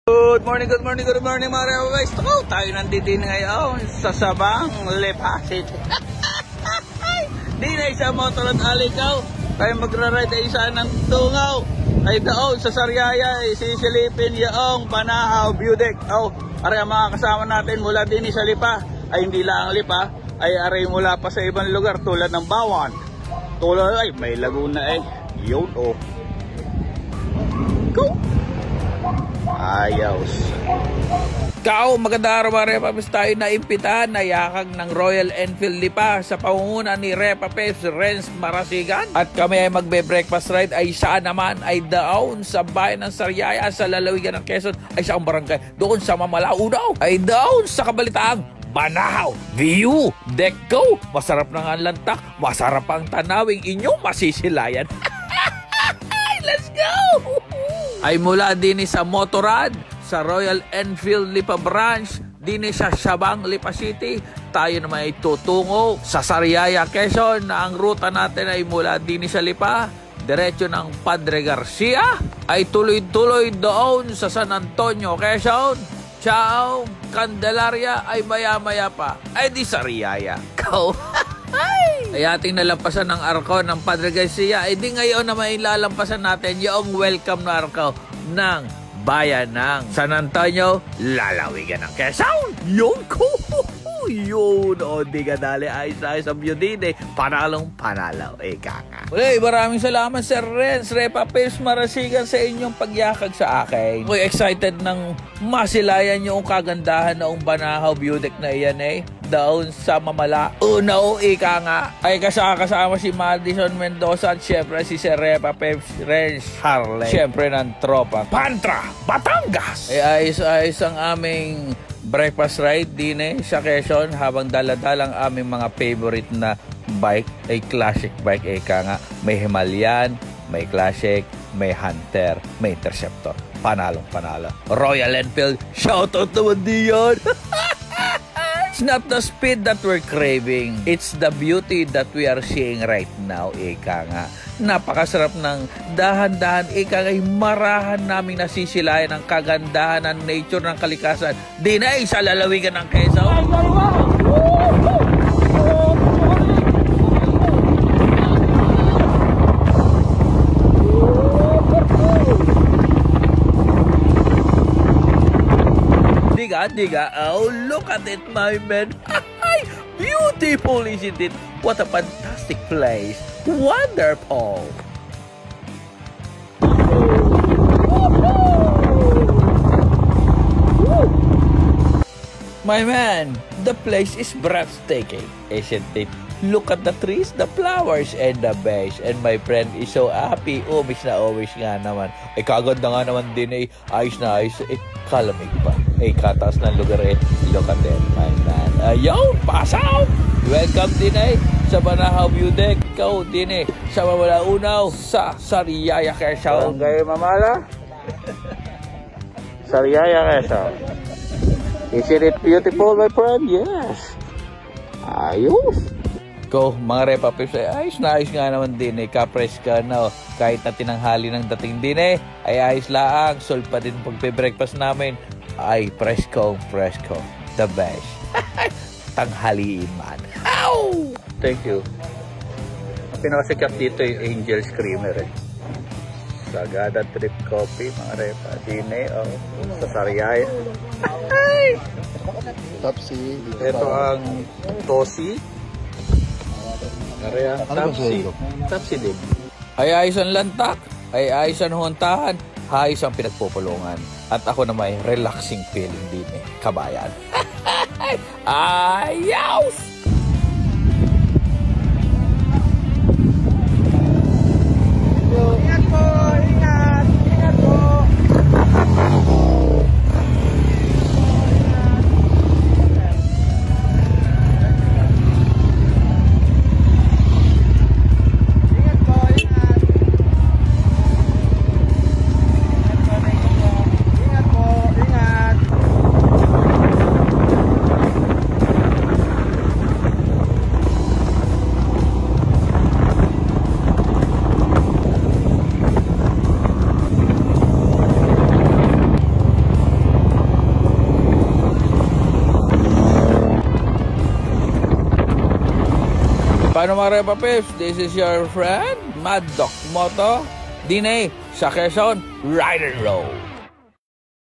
Good morning mga guys. Tayo nandito ngayon sa Sabang Lipa City. Di na isa motor at alikaw. Tayo magra-ride ay isa ng tungaw. Ay doon sa Sariaya ay sisilipin yaong Banahaw View Deck. Aray ang mga kasama natin mula din sa Lipa. Ay hindi lang Lipa, ay aray mula pa sa ibang lugar tulad ng Bawan. Tulad ay may Laguna yun Go! Ayos. Maganda araw mga Repa Peps. Tayo na imbitahan na yakag ng Royal Enfield Lipa sa pangunguna ni Repa Peps Renz Marasigan. At kami ay magbe-breakfast ride ay saan naman ay doon sa bayan ng Sariaya sa lalawigan ng Quezon ay sa barangay doon sa Mamalao daw ay doon sa kabalitaang Banahaw View Deck. Go! Masarap na nga ang lantak, masarap ang tanawing inyong masisilayan. Let's go! Ay mula din sa Motorrad sa Royal Enfield Lipa Branch, din sa Sabang Lipa City. Tayo naman ay tutungo sa Sariaya, Quezon. Ang ruta natin ay mula din sa Lipa, diretso ng Padre Garcia, ay tuloy-tuloy doon sa San Antonio, Quezon. Ciao, Candelaria ay maya-maya pa ay di Sariaya. Go! Ay ating nalampasan ng arko ng Padre Garcia, ay di ngayon na may lalampasan natin yung welcome na arko ng bayan ng San Antonio, lalawigan ng Quezon. Yun ko! Yun! O di ka dali, ayos-ayos ang view din panalong panalaw. Kaka. Uy, maraming salamat Sir Renz, Repa Peps Marasigan sa inyong pagyakag sa akin. Ako'y excited ng masilayan yung kagandahan noong Banahaw View Deck na iyan doon sa Mamalao. Ika nga ay kasama si Madison Mendoza at syempre si Sir Repa Peps Renz Harley. Syempre ng tropa Pantra, Batangas. Ay ayos-ayos ang aming breakfast ride din sa Quezon habang daladalang aming mga favorite na bike ay classic bike. Ika nga may Himalayan, may classic, may Hunter, may Interceptor. Panalong panalo. Royal Enfield, shoutout naman diyan. It's not the speed that we're craving. It's the beauty that we are seeing right now. Ika nga. Napakasarap ng dahan-dahan. Ika nga marahan naming nasisilayan ang kagandahan ng nature ng kalikasan. Dinay sa lalawigan ng Quezon. Diga. Oh, look at it, my man. Beautiful, isn't it? What a fantastic place. Wonderful. My man, the place is breathtaking, isn't it? Look at the trees, the flowers, and the beach. And my friend is so happy. Umis nga naman. Kaganda nga naman din ayos na ayos. Kalamig pa. Kataas ng lugar Look at it, my man. Ayun, pass out! Welcome din sa Banahaw View Deck. Ikaw din sa Mamalao sa Sariaya, Quezon. Barangay Mamala. Sariaya, Quezon. Isn't it beautiful, my friend? Yes. Ayos. Go, mga Repa Peps, ayos na ayos nga naman din kapres ka na kahit na tinanghali ng dating din ay ayos laang. Sol pa din pagpe-breakfast namin. Ay, presko, the best. Tanghaliin man. Ow! Thank you. Ang pinakasikat dito yung Angel Screamer Sagada Trip Coffee, mga Repa. Dine, sa Sariaya. Tapsi. Ito ang Tosi. Kaya ang Tapsi din. Ay ayos ang lantak. Ay ayos ang huntahan. Ayos ang pinagpupulungan. At ako na may relaxing feeling din kabayan. Ayos! Ingat po! Ingat! Ingat po! Paano mga Repa Peps? This is your friend, Mad Doc Moto. Dine sa Quezon, Ride and Roll.